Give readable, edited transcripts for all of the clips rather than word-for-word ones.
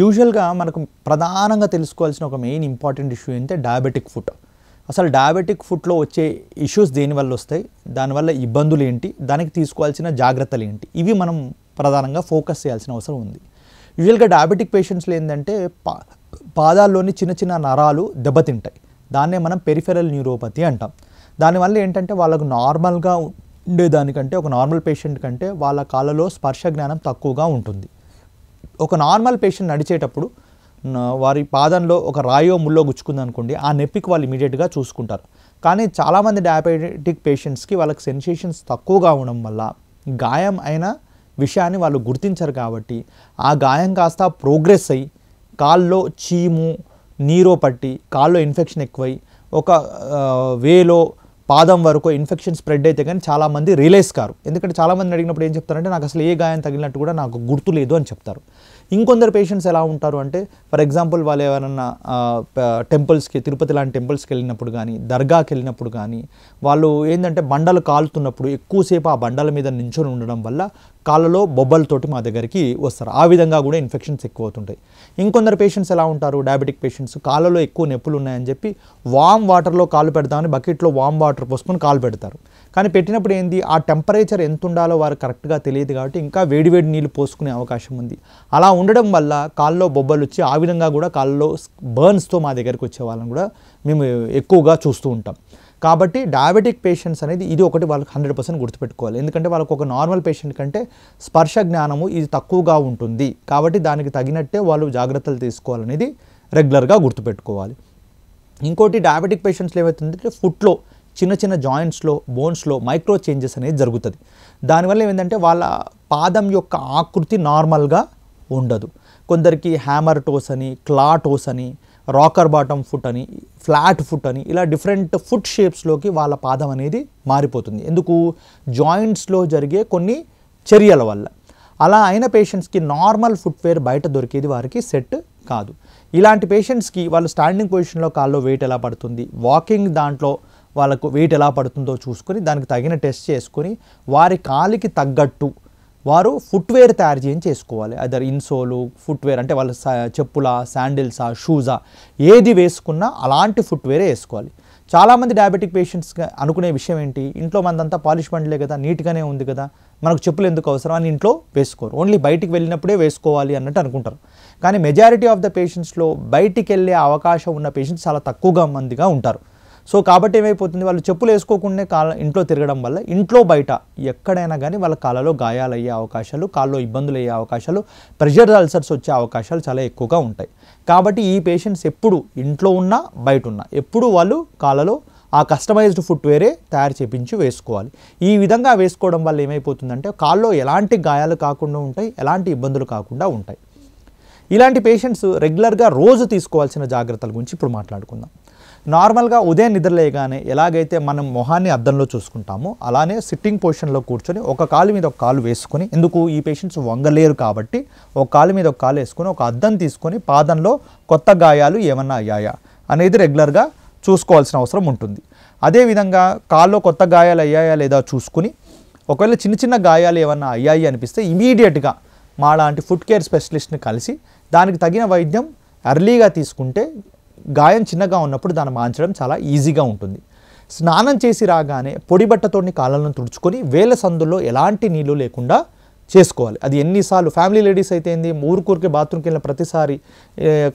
యూజువల్గా మనకు ప్రధానంగా తెలుసుకోవాల్సిన ఒక మెయిన్ ఇంపార్టెంట్ ఇష్యూ ఏంటంటే డయాబెటిక్ ఫుట్. అసలు డయాబెటిక్ ఫుట్లో వచ్చే ఇష్యూస్ దేనివల్ల వస్తాయి, దానివల్ల ఇబ్బందులు ఏంటి, దానికి తీసుకోవాల్సిన జాగ్రత్తలు ఏంటి, ఇవి మనం ప్రధానంగా ఫోకస్ చేయాల్సిన అవసరం ఉంది. యూజువల్గా డయాబెటిక్ పేషెంట్స్లో ఏంటంటే పాదాల్లోని చిన్న చిన్న నరాలు దెబ్బతింటాయి. దాన్నే మనం పెరిఫెరల్ న్యూరోపతి అంటాం. దానివల్ల ఏంటంటే వాళ్ళకు నార్మల్గా ఉండేదానికంటే ఒక నార్మల్ పేషెంట్ కంటే వాళ్ళ కాళ్ళలో స్పర్శ జ్ఞానం తక్కువగా ఉంటుంది. ఒక నార్మల్ పేషెంట్ నడిచేటప్పుడు వారి పాదంలో ఒక రాయో ముల్లో గుచ్చుకుంది అనుకోండి, ఆ నొప్పికి వాళ్ళు ఇమీడియట్గా చూసుకుంటారు. కానీ చాలామంది డయాబెటిక్ పేషెంట్స్కి వాళ్ళకి సెన్సేషన్స్ తక్కువగా ఉండడం వల్ల గాయం అయిన విషయాన్ని వాళ్ళు గుర్తించరు. కాబట్టి ఆ గాయం కాస్త ప్రోగ్రెస్ అయ్యి కాల్లో చీము నీరో పట్టి కాల్లో ఇన్ఫెక్షన్ ఎక్కువై ఒక వేలో పాదం వరకు ఇన్ఫెక్షన్ స్ప్రెడ్ అయితే కానీ చాలామంది రియలైజ్ కారు. ఎందుకంటే చాలామంది అడిగినప్పుడు ఏం చెప్తారంటే నాకు అసలు ఏ గాయం తగిలినట్టు కూడా నాకు గుర్తు లేదు అని చెప్తారు. ఇంకొందరు పేషెంట్స్ ఎలా ఉంటారు అంటే ఫర్ ఎగ్జాంపుల్ వాళ్ళు ఎవరైనా టెంపుల్స్కి, తిరుపతి లాంటి టెంపుల్స్కి వెళ్ళినప్పుడు కానీ, దర్గాకి వెళ్ళినప్పుడు కానీ వాళ్ళు ఏంటంటే బండలు కాలుతున్నప్పుడు ఎక్కువసేపు ఆ బండల మీద నించొని ఉండడం వల్ల కాళ్ళలో బొబ్బలతోటి మా దగ్గరికి వస్తారు. ఆ విధంగా కూడా ఇన్ఫెక్షన్స్ ఎక్కువ అవుతుంటాయి. ఇంకొందరు పేషెంట్స్ ఎలా ఉంటారు, డయాబెటిక్ పేషెంట్స్ కాళ్ళలో ఎక్కువ నొప్పులు ఉన్నాయని చెప్పి వామ్ వాటర్లో కాలు పెడతామని బకెట్లో వామ్ వాటర్ పోసుకొని కాలు పెడతారు. కానీ పెట్టినప్పుడు ఏంది, ఆ టెంపరేచర్ ఎంత ఉండాలో వారు కరెక్ట్గా తెలియదు కాబట్టి ఇంకా వేడివేడి నీళ్ళు పోసుకునే అవకాశం ఉంది. అలా ఉండడం వల్ల కాళ్ళలో బొబ్బలు వచ్చి ఆ విధంగా కూడా కాళ్ళలో బర్న్స్తో మా దగ్గరికి వచ్చే వాళ్ళని కూడా మేము ఎక్కువగా చూస్తూ ఉంటాం. కాబట్టి డయాబెటిక్ పేషెంట్స్ అనేది ఇది ఒకటి వాళ్ళకి 100% గుర్తుపెట్టుకోవాలి. ఎందుకంటే వాళ్ళకు ఒక నార్మల్ పేషెంట్ కంటే స్పర్శ జ్ఞానము ఇది తక్కువగా ఉంటుంది. కాబట్టి దానికి తగినట్టే వాళ్ళు జాగ్రత్తలు తీసుకోవాలనేది రెగ్యులర్గా గుర్తుపెట్టుకోవాలి. ఇంకోటి డయాబెటిక్ పేషెంట్స్లో ఏమవుతుందంటే ఫుట్లో చిన్న చిన్న జాయింట్స్లో, బోన్స్లో మైక్రో చేంజెస్ అనేది జరుగుతుంది. దానివల్ల ఏమైందంటే వాళ్ళ పాదం యొక్క ఆకృతి నార్మల్గా ఉండదు. కొందరికి హ్యామర్ టోస్ అని, క్లా టోస్ అని, రాకర్ బాటమ్ ఫుట్ అని, ఫ్లాట్ ఫుట్ అని ఇలా డిఫరెంట్ ఫుట్ షేప్స్లోకి వాళ్ళ పాదం అనేది మారిపోతుంది. ఎందుకు? జాయింట్స్లో జరిగే కొన్ని చర్యల వల్ల. అలా అయిన పేషెంట్స్కి నార్మల్ ఫుట్వేర్ బయట దొరికేది వారికి సెట్ కాదు. ఇలాంటి పేషెంట్స్కి వాళ్ళు స్టాండింగ్ పొజిషన్లో కాల్లో వెయిట్ ఎలా పడుతుంది, వాకింగ్ దాంట్లో వాళ్ళకు వెయిట్ ఎలా పడుతుందో చూసుకొని దానికి తగిన టెస్ట్ చేసుకొని వారి కాలికి తగ్గట్టు వారు ఫుట్వేర్ తయారు చేసుకోవాలి. అదర్ ఇన్సోలు ఫుట్వేర్ అంటే వాళ్ళ చెప్పులా, శాండిల్సా, షూజా ఏది వేసుకున్నా అలాంటి ఫుట్వేరే వేసుకోవాలి. చాలామంది డయాబెటిక్ పేషెంట్స్ అనుకునే విషయం ఏంటి, ఇంట్లో మనదంతా పాలిష్ బండ్లే కదా, నీట్గానే ఉంది కదా, మనకు చెప్పులు ఎందుకు అవసరం అని ఇంట్లో వేసుకోరు. ఓన్లీ బయటికి వెళ్ళినప్పుడే వేసుకోవాలి అన్నట్టు అనుకుంటారు. కానీ మెజారిటీ ఆఫ్ ద పేషెంట్స్లో బయటికి వెళ్ళే అవకాశం ఉన్న పేషెంట్స్ చాలా తక్కువగా మందిగా ఉంటారు. సో కాబట్టి ఏమైపోతుంది, వాళ్ళు చెప్పులు వేసుకోకుండా ఇంట్లో తిరగడం వల్ల ఇంట్లో బయట ఎక్కడైనా కానీ వాళ్ళ కాళ్ళలో గాయాలు అయ్యే అవకాశాలు, కాళ్ళలో ఇబ్బందులు అయ్యే అవకాశాలు, ప్రెషర్ అల్సర్స్ వచ్చే అవకాశాలు చాలా ఎక్కువగా ఉంటాయి. కాబట్టి ఈ పేషెంట్స్ ఎప్పుడు ఇంట్లో ఉన్నా బయట ఉన్నా ఎప్పుడు వాళ్ళు కాళ్ళలో ఆ కస్టమైజ్డ్ ఫుట్వేరే తయారు చేయించి వేసుకోవాలి. ఈ విధంగా వేసుకోవడం వల్ల ఏమైపోతుందంటే కాళ్ళలో ఎలాంటి గాయాలు కాకుండా ఉంటాయి, ఎలాంటి ఇబ్బందులు కాకుండా ఉంటాయి. ఇలాంటి పేషెంట్స్ రెగ్యులర్గా రోజు తీసుకోవాల్సిన జాగ్రత్తల గురించి ఇప్పుడు మాట్లాడుకుందాం. నార్మల్గా ఉదయం నిద్రలేయగానే ఎలాగైతే మనం మొహాన్ని అద్దంలో చూసుకుంటామో అలానే సిట్టింగ్ పొజిషన్లో కూర్చొని ఒక కాలు మీద ఒక కాలు వేసుకొని, ఎందుకు ఈ పేషెంట్స్ వంగలేరు కాబట్టి ఒక కాలు మీద ఒక కాలు వేసుకొని ఒక అద్దం తీసుకొని పాదంలో కొత్త గాయాలు ఏమన్నా అయ్యాయా అనేది రెగ్యులర్గా చూసుకోవాల్సిన అవసరం ఉంటుంది. అదేవిధంగా కాల్లో కొత్త గాయాలు అయ్యాయా లేదా చూసుకుని ఒకవేళ చిన్న చిన్న గాయాలు ఏమన్నా అయ్యాయి అనిపిస్తే ఇమీడియట్గా మా లాంటి ఫుట్ కేర్ స్పెషలిస్ట్ని కలిసి దానికి తగిన వైద్యం ఎర్లీగా తీసుకుంటే గాయం చిన్నగా ఉన్నప్పుడు దాన్ని మాంచడం చాలా ఈజీగా ఉంటుంది. స్నానం చేసి రాగానే పొడి బట్టతోని కాళ్ళను తుడుచుకొని వేల సందుల్లో ఎలాంటి నీళ్ళు లేకుండా చేసుకోవాలి. అది ఎన్నిసార్లు ఫ్యామిలీ లేడీస్ అయితే ఏంది, ఊరికూరికి బాత్రూమ్కి వెళ్ళిన ప్రతిసారి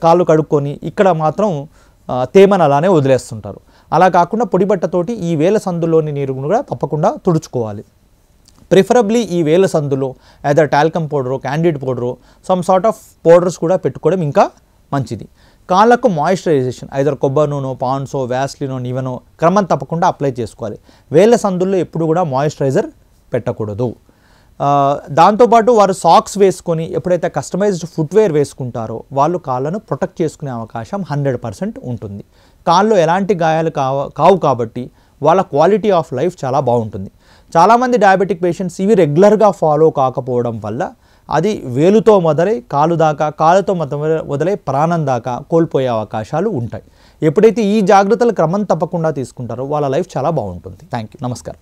కాళ్ళు కడుక్కొని ఇక్కడ మాత్రం తేమను అలానే వదిలేస్తుంటారు. అలా కాకుండా పొడి బట్టతోటి ఈ వేల సందుల్లోని నీరు కూడా తప్పకుండా తుడుచుకోవాలి. ప్రిఫరబ్లీ ఈ వేల సందులో either talcum powder, candid powder, some sort of powders కూడా పెట్టుకోవడం ఇంకా మంచిది. కాళ్ళకు మాయిశ్చరైజేషన్ ఐదర్ కొబ్బరి నూనె, పాండ్సో, వ్యాస్లినో, నివెనో క్రమం తప్పకుండా అప్లై చేసుకోవాలి. వేల సందుల్లో ఎప్పుడు కూడా మాయిశ్చరైజర్ పెట్టకూడదు. దాంతోపాటు వారు సాక్స్ వేసుకొని ఎప్పుడైతే కస్టమైజ్డ్ ఫుట్వేర్ వేసుకుంటారో వాళ్ళు కాళ్ళను ప్రొటెక్ట్ చేసుకునే అవకాశం 100% ఉంటుంది. కాళ్ళలో ఎలాంటి గాయాలు కావు కాబట్టి వాళ్ళ క్వాలిటీ ఆఫ్ లైఫ్ చాలా బాగుంటుంది. చాలామంది డయాబెటిక్ పేషెంట్స్ ఇవి రెగ్యులర్గా ఫాలో కాకపోవడం వల్ల అది వేలుతో మొదలై కాలు దాకా, కాలుతో మొదలై ప్రాణం దాకా కోల్పోయే అవకాశాలు ఉంటాయి. ఎప్పుడైతే ఈ జాగ్రత్తలు క్రమం తప్పకుండా తీసుకుంటారో వాళ్ళ లైఫ్ చాలా బాగుంటుంది. Thank you. నమస్కారం.